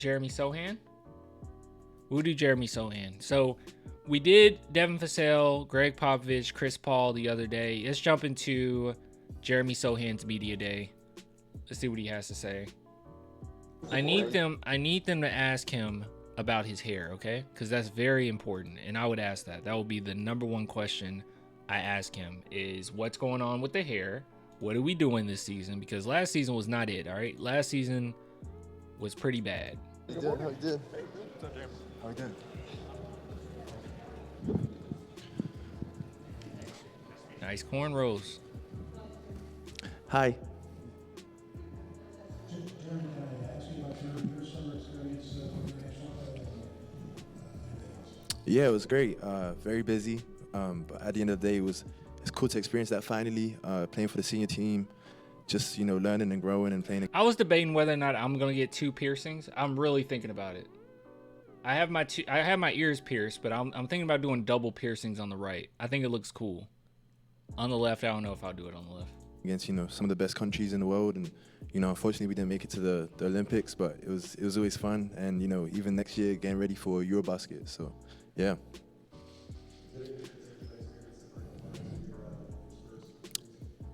Jeremy Sochan? We'll do Jeremy Sochan. So we did Devin Vassell, Greg Popovich, Chris Paul the other day. Let's jump into Jeremy Sochan's media day. Let's see what he has to say. I need them to ask him about his hair, okay? Because that's very important. And I would ask that. That will be the number one question I ask him is what's going on with the hair? What are we doing this season? Because last season was not it, all right? Last season was pretty bad. How you did? How you did? Nice cornrows. Hi. Yeah, it was great. Very busy. But at the end of the day, it's cool to experience that finally. Playing for the senior team, just learning and growing and playing. I was debating whether or not I'm gonna get 2 piercings. I'm really thinking about it. I have my ears pierced, but I'm thinking about doing double piercings on the right. I think it looks cool. On the left, I don't know if I'll do it on the left. Against some of the best countries in the world, and unfortunately we didn't make it to the Olympics, but it was always fun, and even next year getting ready for Eurobasket. So yeah.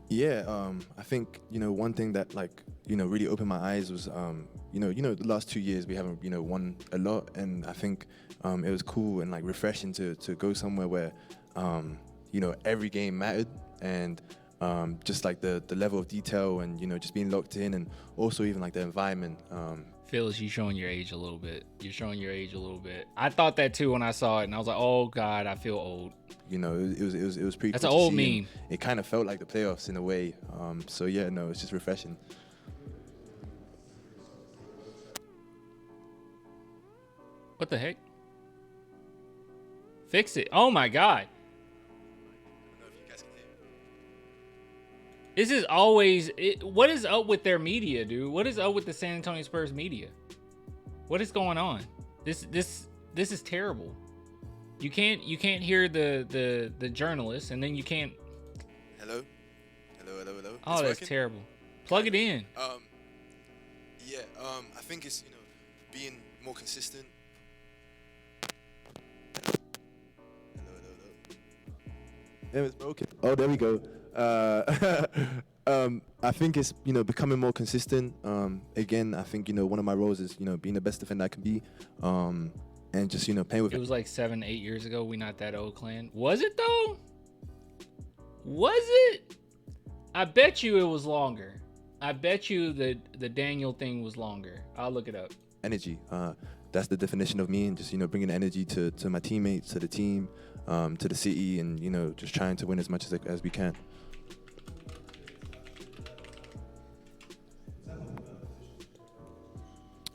Yeah, I think one thing that really opened my eyes was the last 2 years we haven't won a lot, and I think it was cool and refreshing to go somewhere where every game mattered, and just the level of detail and just being locked in, and also even the environment. Phyllis, you're showing your age a little bit. I thought that too when I saw it, and I was like, oh God, I feel old. It was pretty. That's cool an to old see, meme. It kind of felt like the playoffs in a way. So yeah, no, it's just refreshing. What the heck? Fix it. Oh my God. This is always what is up with their media, dude? What is up with the San Antonio Spurs media? What is going on? This is terrible. You can't hear the journalists, and then you can't. Hello. Oh, that's terrible. Plug it in. I think it's being more consistent. Yeah, it's broken. Oh, there we go. I think it's becoming more consistent. Again, I think one of my roles is being the best defender I can be, and just playing with. It was like 7-8 years ago. We not that old, clan. Was it though? Was it? I bet you it was longer. I bet you the Daniel thing was longer. I'll look it up. Energy. That's the definition of me, and just bringing energy to my teammates, to the team, to the city, and just trying to win as much as we can.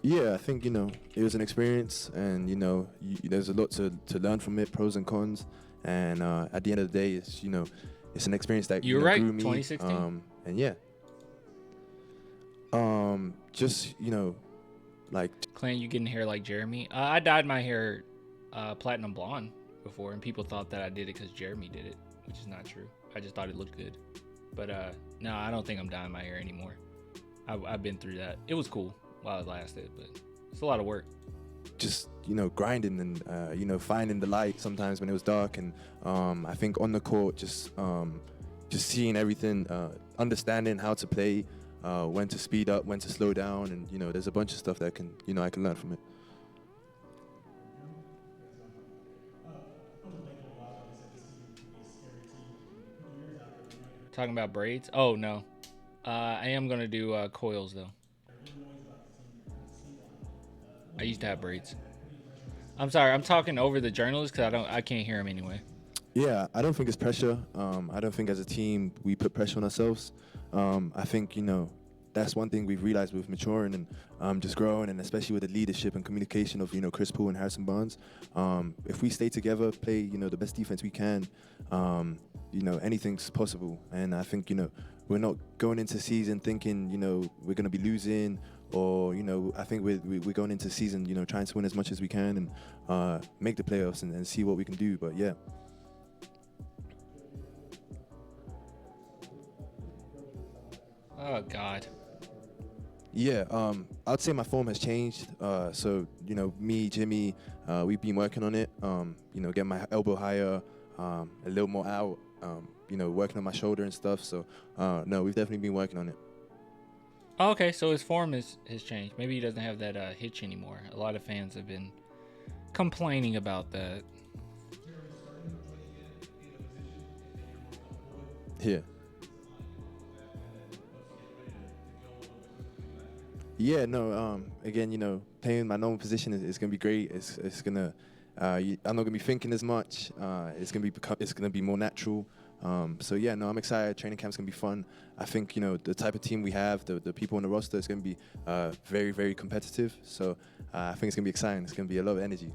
Yeah, I think it was an experience, and there's a lot to learn from it, pros and cons, and at the end of the day, it's an experience that You're right. grew me. 2016. And yeah, just Clan, you getting hair like Jeremy? I dyed my hair platinum blonde before, and people thought that I did it because Jeremy did it, which is not true. I just thought it looked good. But no, I don't think I'm dyeing my hair anymore. I've been through that. It was cool while it lasted, but it's a lot of work. just grinding and finding the light sometimes when it was dark, and I think on the court just seeing everything, understanding how to play, when to speed up, when to slow down, and there's a bunch of stuff that I can learn from it. Talking about braids? Oh no, I am gonna do coils though. I used to have braids. I'm sorry, I'm talking over the journalist because I can't hear him anyway. Yeah, I don't think it's pressure. I don't think as a team we put pressure on ourselves. I think that's one thing we've realized with maturing and just growing, and especially with the leadership and communication of Chris Paul and Harrison Barnes. If we stay together, play the best defense we can, anything's possible. And I think we're not going into season thinking we're going to be losing, or I think we're going into season trying to win as much as we can and make the playoffs and see what we can do. But yeah. Oh God. Yeah, I'd say my form has changed. So me, Jimmy, we've been working on it. Getting my elbow higher, a little more out. Working on my shoulder and stuff. So no, we've definitely been working on it. Oh, okay, so his form has changed. Maybe he doesn't have that hitch anymore. A lot of fans have been complaining about that. Yeah. Yeah, no. Again, playing my normal position is gonna be great. It's gonna. I'm not gonna be thinking as much. It's gonna be more natural. So yeah, no, I'm excited. Training camp's gonna be fun. I think the type of team we have, the people on the roster, is gonna be very, very competitive. So I think it's gonna be exciting. It's gonna be a lot of energy.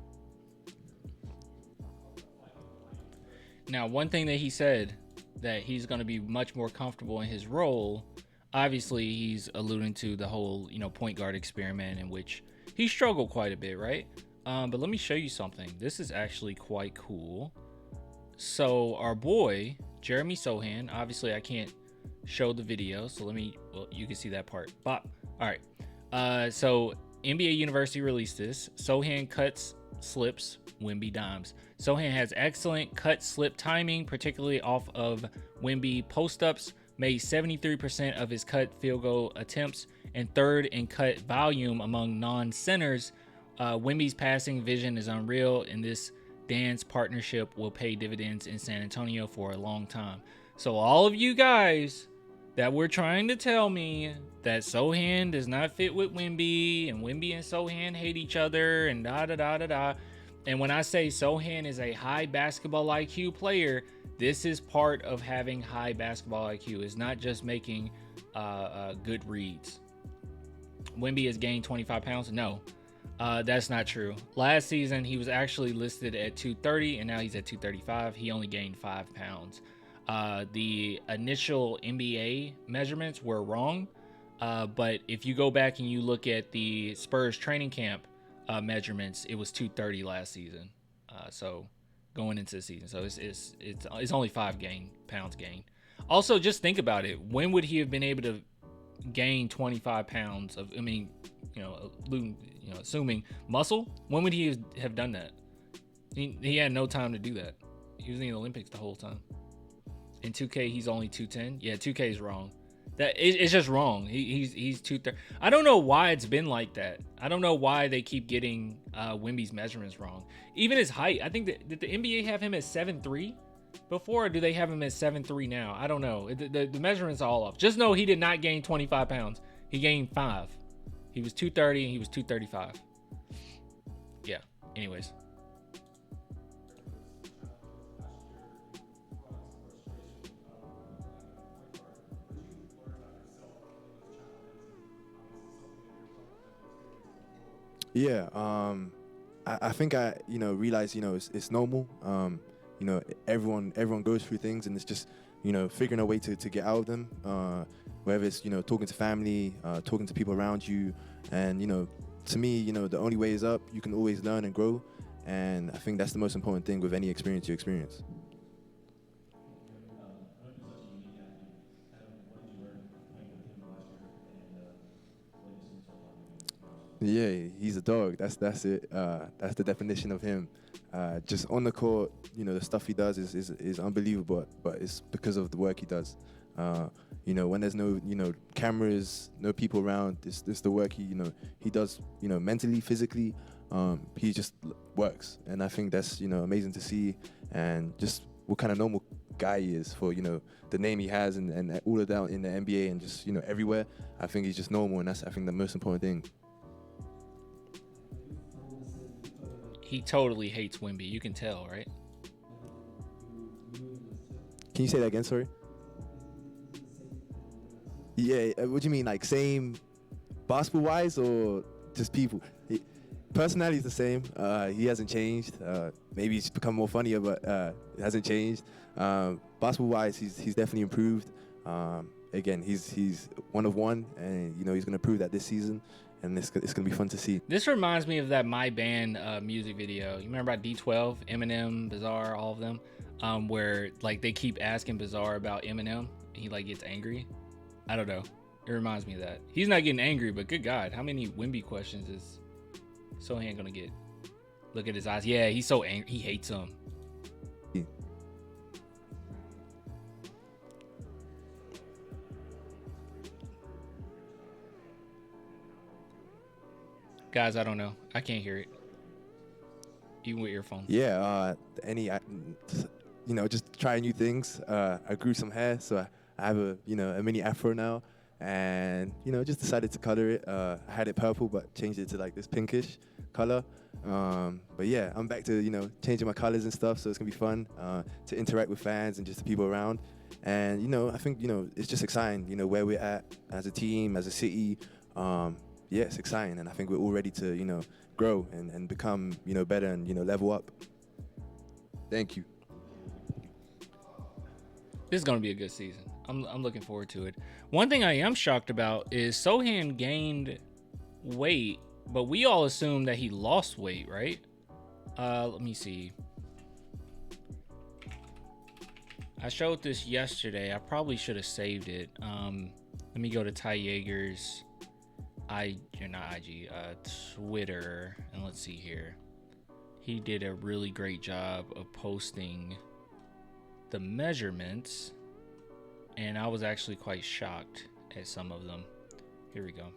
Now, one thing that he said that he's going to be much more comfortable in his role. Obviously, he's alluding to the whole point guard experiment in which he struggled quite a bit, right? But let me show you something. This is actually quite cool. So our boy Jeremy Sochan, obviously I can't show the video, so you can see that part. Bop. All right. So NBA University released this. Sochan cuts, slips, Wemby dimes. Sochan has excellent cut slip timing, particularly off of Wemby post-ups. Made 73% of his cut field goal attempts and third in cut volume among non-centers. Wemby's passing vision is unreal, and this dance partnership will pay dividends in San Antonio for a long time. So all of you guys that were trying to tell me that Sochan does not fit with Wemby, and Wemby and Sochan hate each other, and da-da-da-da-da. And when I say Sochan is a high basketball IQ player, this is part of having high basketball IQ. It's not just making good reads. Wemby has gained 25 pounds. No, that's not true. Last season, he was actually listed at 230, and now he's at 235. He only gained 5 pounds. The initial NBA measurements were wrong, but if you go back and you look at the Spurs training camp measurements, it was 230 last season. So going into the season, so it's only 5 pounds gained. Also, just think about it. When would he have been able to gain 25 pounds of? I mean, assuming muscle. When would he have done that? He had no time to do that. He was in the Olympics the whole time. In 2K, he's only 210. Yeah, 2K is wrong. It's just wrong. He's 230. I don't know why it's been like that. I don't know why they keep getting Wemby's measurements wrong. Even his height. I think did the NBA have him at 7'3" before, or do they have him at 7'3" now? I don't know. The measurements are all off. Just know he did not gain 25 pounds. He gained 5. He was 230 and he was 235. Yeah. Anyways. Yeah, I think I realized it's normal. Everyone goes through things, and it's just figuring a way to get out of them. Whether it's talking to family, talking to people around you, and to me the only way is up. You can always learn and grow, and I think that's the most important thing with any experience you experience. Yeah, he's a dog. That's it. That's the definition of him. Just on the court, the stuff he does is unbelievable. But it's because of the work he does. When there's no cameras, no people around, it's the work he does. Mentally, physically, he just works, and I think that's amazing to see, and just what kind of normal guy he is for the name he has and all of that in the NBA and just everywhere. I think he's just normal, and that's I think the most important thing. He totally hates Wemby. You can tell, right? Can you say that again? Sorry. Yeah. What do you mean? Like same basketball-wise or just people? Personality is the same. He hasn't changed. Maybe he's become more funnier, but it hasn't changed. Basketball-wise, he's definitely improved. Again, he's one of one, and he's going to prove that this season. And it's going to be fun to see. This reminds me of that My Band music video. You remember about D12, Eminem, Bizarre, all of them, where like they keep asking Bizarre about Eminem, and he like gets angry. I don't know. It reminds me of that. He's not getting angry, but good God, how many Wemby questions is Sochan gonna get? Look at his eyes. Yeah, he's so angry. He hates him. Guys, I don't know. I can't hear it. Even with earphones. Yeah, just trying new things. I grew some hair, so I have a mini afro now, and just decided to color it. I had it purple, but changed it to like this pinkish color. But yeah, I'm back to changing my colors and stuff, so it's gonna be fun to interact with fans and just the people around. And I think it's just exciting. Where we're at as a team, as a city. Yeah, it's exciting, and I think we're all ready to grow and become better and level up. Thank you. This is gonna be a good season. I'm looking forward to it. One thing I am shocked about is Sochan gained weight, but we all assumed that he lost weight, right? Let me see. I showed this yesterday. I probably should have saved it. Let me go to Ty Yeager's Twitter, and let's see here. He did a really great job of posting the measurements, and I was actually quite shocked at some of them. Here we go.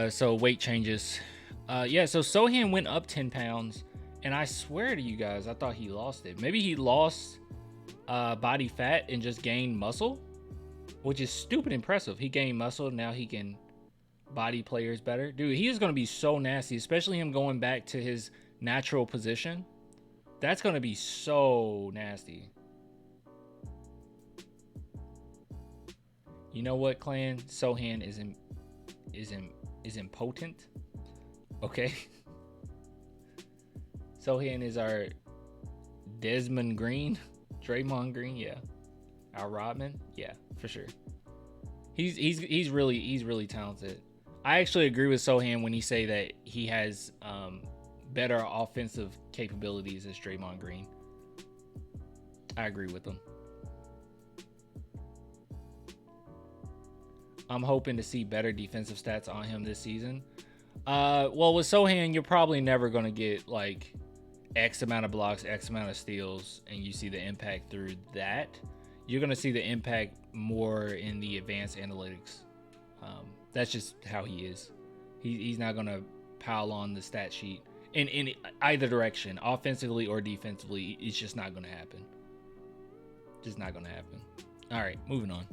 So weight changes. Yeah, so Sochan went up 10 pounds, and I swear to you guys, I thought he lost it. Maybe he lost body fat and just gained muscle, which is stupid impressive. He gained muscle, now he can body players better. Dude, he is going to be so nasty, especially him going back to his natural position. That's going to be so nasty. You know what, clan? Sochan is impotent. Okay. Sochan is our Desmond Green, Draymond Green, yeah. Al Rodman, yeah, for sure. He's really talented. I actually agree with Sochan when he say that he has better offensive capabilities as Draymond Green. I agree with him. I'm hoping to see better defensive stats on him this season. Well, with Sochan, you're probably never going to get like X amount of blocks, X amount of steals, and you see the impact through that. You're going to see the impact more in the advanced analytics. That's just how he is. He's not going to pile on the stat sheet in either direction, offensively or defensively. It's just not going to happen. Just not going to happen. All right, moving on.